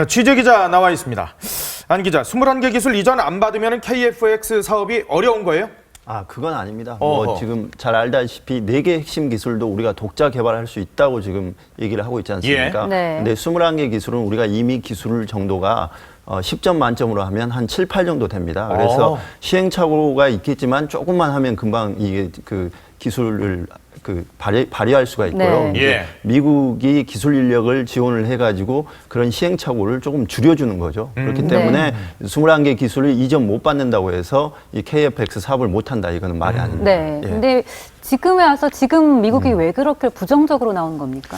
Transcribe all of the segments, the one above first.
취재 기자 나와 있습니다. 안 기자, 21개 기술 이전 안 받으면 KF-X 사업이 어려운 거예요? 그건 아닙니다. 지금 잘 알다시피 4개 핵심 기술도 우리가 독자 개발할 수 있다고 지금 얘기를 하고 있지 않습니까? 예. 네. 근데 21개 기술은 우리가 이미 기술 정도가 10점 만점으로 하면 한 7, 8 정도 됩니다. 그래서 시행착오가 있겠지만 조금만 하면 금방 이게 그 기술을 발휘할 수가 있고요. 네. 예. 미국이 기술 인력을 지원을 해가지고 그런 시행착오를 조금 줄여주는 거죠. 그렇기 때문에 21개 기술을 이전 못 받는다고 해서 이 KF-X 사업을 못 한다, 이거는 말이 아닙니다. 네. 예. 근데 지금에 와서 지금 미국이 왜 그렇게 부정적으로 나온 겁니까?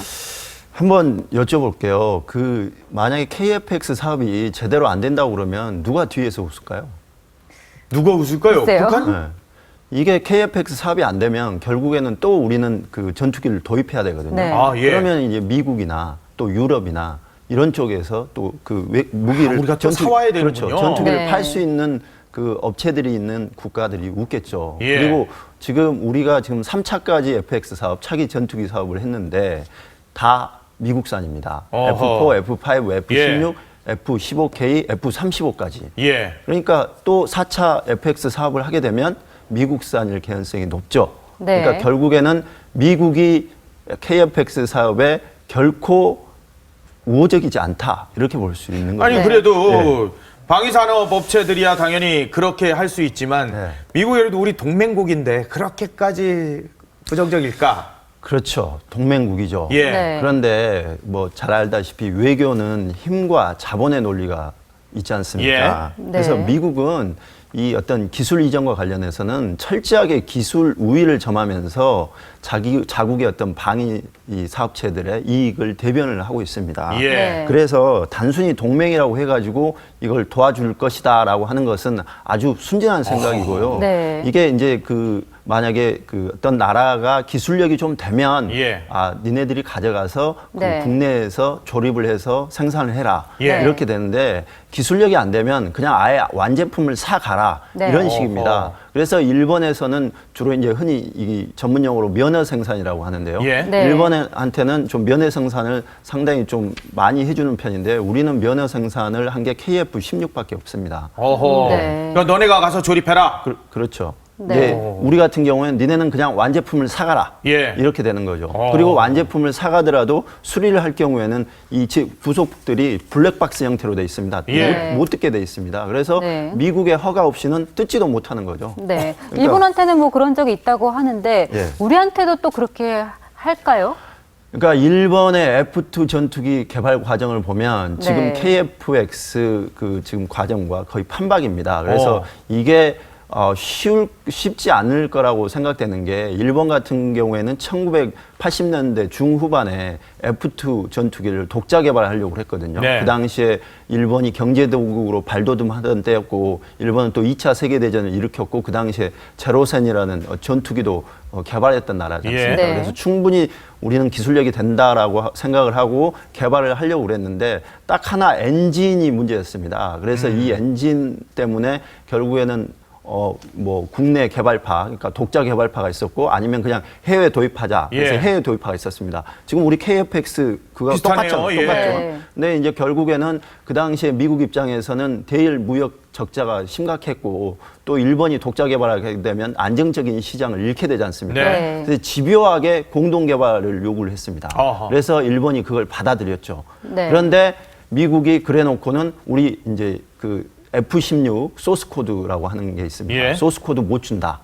한번 여쭤볼게요. 만약에 KF-X 사업이 제대로 안 된다고 그러면 누가 뒤에서 웃을까요? 누가 웃을까요? 글쎄요. 북한? 네. 이게 KF-X 사업이 안 되면 결국에는 또 우리는 그 전투기를 도입해야 되거든요. 네. 그러면 이제 미국이나 또 유럽이나 이런 쪽에서 또 무기를 우리가 또 사와야 되는군요. 그렇죠. 전투기를 네. 팔 수 있는 그 업체들이 있는 국가들이 웃겠죠. 예. 그리고 우리가 지금 3차까지 FX 사업, 차기 전투기 사업을 했는데 다 미국산입니다. 어허. F4, F5, F16, F15K, F35까지. 예. 그러니까 또 4차 FX 사업을 하게 되면 미국산일 가능성이 높죠. 네. 그러니까 결국에는 미국이 KF-X 사업에 결코 우호적이지 않다, 이렇게 볼 수 있는 거죠. 아니 네. 그래도 방위산업 업체들이야 당연히 그렇게 할 수 있지만 네. 미국에도 우리 동맹국인데 그렇게까지 부정적일까? 그렇죠. 동맹국이죠. 예. 네. 그런데 잘 알다시피 외교는 힘과 자본의 논리가 있지 않습니까? 예. 그래서 네. 미국은 이 어떤 기술 이전과 관련해서는 철저하게 기술 우위를 점하면서 자국의 어떤 방위 사업체들의 이익을 대변을 하고 있습니다. 예. 네. 그래서 단순히 동맹이라고 해가지고 이걸 도와줄 것이다라고 하는 것은 아주 순진한 생각이고요. 네. 이게 이제 만약에 어떤 나라가 기술력이 좀 되면 예. 니네들이 가져가서 네. 국내에서 조립을 해서 생산을 해라, 예. 이렇게 되는데 기술력이 안 되면 그냥 아예 완제품을 사가라, 네. 이런 식입니다. 어허. 그래서 일본에서는 주로 이제 흔히 이 전문용어로 면허 생산이라고 하는데요. 예. 네. 일본한테는 좀 면허 생산을 상당히 좀 많이 해주는 편인데 우리는 면허 생산을 한 게 KF-16밖에 없습니다. 어허. 네. 그러니까 너네가 가서 조립해라. 그렇죠. 네. 이제 우리 같은 경우에는 니네는 그냥 완제품을 사가라, 예. 이렇게 되는 거죠. 그리고 완제품을 사가더라도 수리를 할 경우에는 이 부속들이 블랙박스 형태로 돼 있습니다. 예. 못 듣게 돼 있습니다. 그래서 네. 미국의 허가 없이는 뜯지도 못하는 거죠. 네. 그러니까- 일본한테는 뭐 그런 적이 있다고 하는데 예. 우리한테도 또 그렇게 할까요? 그러니까 일본의 F2 전투기 개발 과정을 보면 지금 네. KF-X 지금 과정과 거의 판박입니다. 그래서 어. 이게 쉽지 않을 거라고 생각되는 게 일본 같은 경우에는 1980년대 중후반에 F2 전투기를 독자 개발하려고 했거든요. 네. 그 당시에 일본이 경제도국으로 발돋움하던 때였고 일본은 또 2차 세계대전을 일으켰고 그 당시에 제로센이라는 전투기도 개발했던 나라지 않습니까? 네. 그래서 충분히 우리는 기술력이 된다라고 생각을 하고 개발을 하려고 그랬는데 딱 하나 엔진이 문제였습니다. 그래서 이 엔진 때문에 결국에는 국내 개발파, 그러니까 독자 개발파가 있었고 아니면 그냥 해외 도입하자. 그래서 예. 해외 도입파가 있었습니다. 지금 우리 KF-X 그거 비슷하네요. 똑같죠. 예. 똑같죠. 네. 근데 이제 결국에는 그 당시에 미국 입장에서는 대일 무역 적자가 심각했고 또 일본이 독자 개발하게 되면 안정적인 시장을 잃게 되지 않습니까? 네. 그래서 집요하게 공동 개발을 요구를 했습니다. 어허. 그래서 일본이 그걸 받아들였죠. 네. 그런데 미국이 그래놓고는 우리 이제 F16 소스 코드라고 하는 게 있습니다. 예. 소스 코드 못 준다.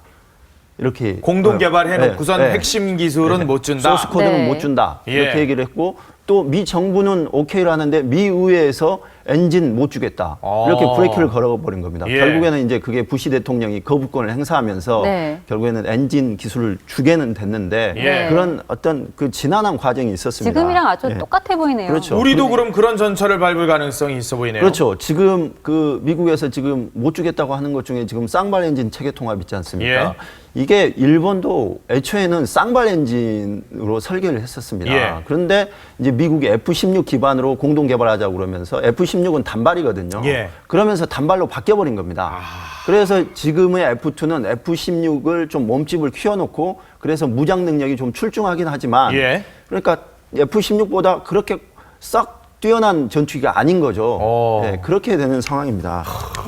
이렇게 공동 개발해놓고선 네, 네. 핵심 기술은 못 준다. 소스 코드는 네. 못 준다. 예. 이렇게 얘기를 했고 또 미 정부는 오케이를 하는데 미 의회에서 엔진 못 주겠다. 이렇게 브레이크를 걸어버린 겁니다. 예. 결국에는 이제 그게 부시 대통령이 거부권을 행사하면서 네. 결국에는 엔진 기술을 주게는 됐는데 예. 그런 어떤 지난한 과정이 있었습니다. 지금이랑 아주 예. 똑같아 보이네요. 그렇죠. 우리도 그럼 그런 전철을 밟을 가능성이 있어 보이네요. 그렇죠. 지금 미국에서 지금 못 주겠다고 하는 것 중에 지금 쌍발 엔진 체계 통합 있지 않습니까? 예. 이게 일본도 애초에는 쌍발 엔진으로 설계를 했었습니다. 예. 그런데 이제 미국이 F16 기반으로 공동 개발하자고 그러면서 F16은 단발이거든요. 예. 그러면서 단발로 바뀌어버린 겁니다. 그래서 지금의 F2는 F16을 좀 몸집을 키워놓고 그래서 무장 능력이 좀 출중하긴 하지만 예. 그러니까 F16보다 그렇게 썩 뛰어난 전투기가 아닌 거죠. 어. 네, 그렇게 되는 상황입니다.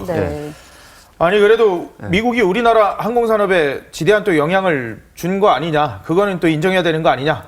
네. 아니 그래도 미국이 우리나라 항공산업에 지대한 또 영향을 준 거 아니냐? 그거는 또 인정해야 되는 거 아니냐?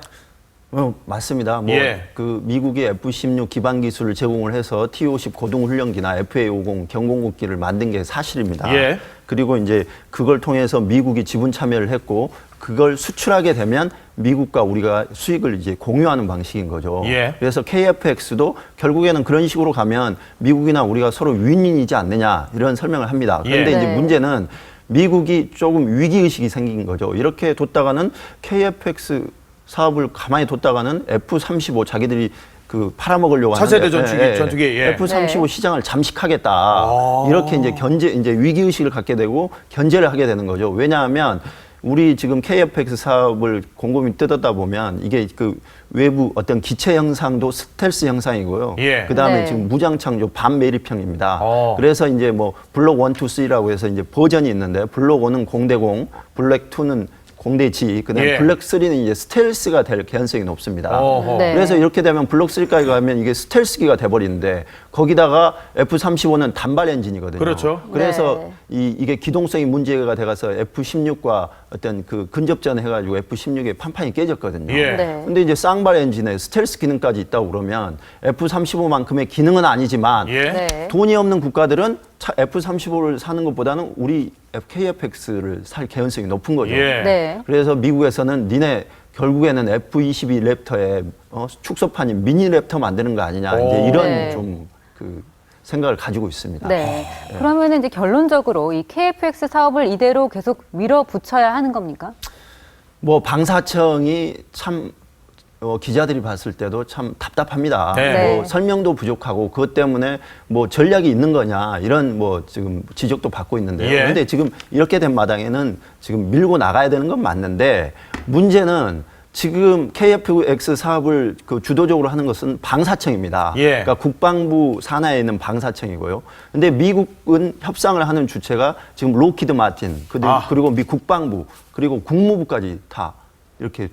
맞습니다. 뭐 예. 그 미국이 F-16 기반 기술을 제공을 해서 T-50 고등 훈련기나 FA-50 경공국기를 만든 게 사실입니다. 예. 그리고 이제 그걸 통해서 미국이 지분 참여를 했고 그걸 수출하게 되면 미국과 우리가 수익을 이제 공유하는 방식인 거죠. 예. 그래서 KF-X도 결국에는 그런 식으로 가면 미국이나 우리가 서로 윈윈이지 않느냐 이런 설명을 합니다. 그런데 예. 이제 네. 문제는 미국이 조금 위기의식이 생긴 거죠. 이렇게 뒀다가는 KF-X 사업을 가만히 뒀다가는 F-35 자기들이 그 팔아먹으려고 하는 차세대 전투기, 예. F-35 네. 시장을 잠식하겠다. 이렇게 이제 위기의식을 갖게 되고 견제를 하게 되는 거죠. 왜냐하면 우리 지금 KF-X 사업을 곰곰이 뜯었다 보면 이게 그 외부 어떤 기체 형상도 스텔스 형상이고요. 예. 그다음에 네. 지금 무장창조 반매립형입니다. 어. 그래서 이제 뭐 블록 1, 2, 3라고 해서 이제 버전이 있는데 블록 1은 공대공, 블랙 2는 공대지, 그다음에 예. 블랙 3는 이제 스텔스가 될 가능성이 높습니다. 어허. 네. 그래서 이렇게 되면 블록 3까지 가면 이게 스텔스기가 돼버리는데 거기다가 F-35는 단발 엔진이거든요. 그렇죠. 그래서 네. 이게 기동성이 문제가 돼가서 F-16과 어떤 그 근접전 해가지고 F-16의 판판이 깨졌거든요. 예. 네. 근데 이제 쌍발 엔진에 스텔스 기능까지 있다고 그러면 F-35만큼의 기능은 아니지만 예. 네. 돈이 없는 국가들은 F-35를 사는 것보다는 우리 KF-X를 살 개연성이 높은 거죠. 예. 네. 그래서 미국에서는 니네 결국에는 F-22 랩터에 축소판이 미니 랩터 만드는 거 아니냐 오. 이제 이런 네. 좀 그 생각을 가지고 있습니다. 네. 그러면 이제 결론적으로 이 KF-X 사업을 이대로 계속 밀어붙여야 하는 겁니까? 뭐 방사청이 참 기자들이 봤을 때도 참 답답합니다. 네. 뭐 설명도 부족하고 그것 때문에 뭐 전략이 있는 거냐 이런 뭐 지금 지적도 받고 있는데요. 예. 그런데 지금 이렇게 된 마당에는 지금 밀고 나가야 되는 건 맞는데 문제는 지금 KF-X 사업을 그 주도적으로 하는 것은 방사청입니다. 예. 그러니까 국방부 산하에 있는 방사청이고요. 근데 미국은 협상을 하는 주체가 지금 로키드 마틴, 그리고 미 국방부, 그리고 국무부까지 다 이렇게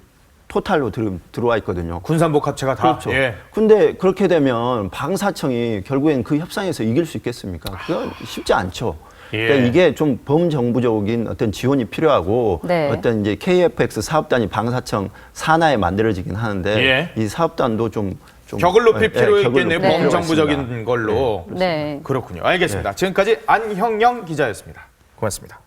토탈로 들어와 있거든요. 군산복 합체가 다. 그렇죠. 예. 근데 그렇게 되면 방사청이 결국엔 그 협상에서 이길 수 있겠습니까? 그건 쉽지 않죠. 예. 그러니까 이게 좀 범정부적인 어떤 지원이 필요하고 네. 어떤 이제 KF-X 사업단이 방사청 산하에 만들어지긴 하는데 예. 이 사업단도 좀 격을 높일 필요 격을 있겠네요. 높일 필요가 범정부적인 있습니다. 걸로. 네. 그렇군요. 알겠습니다. 지금까지 안형영 기자였습니다. 고맙습니다.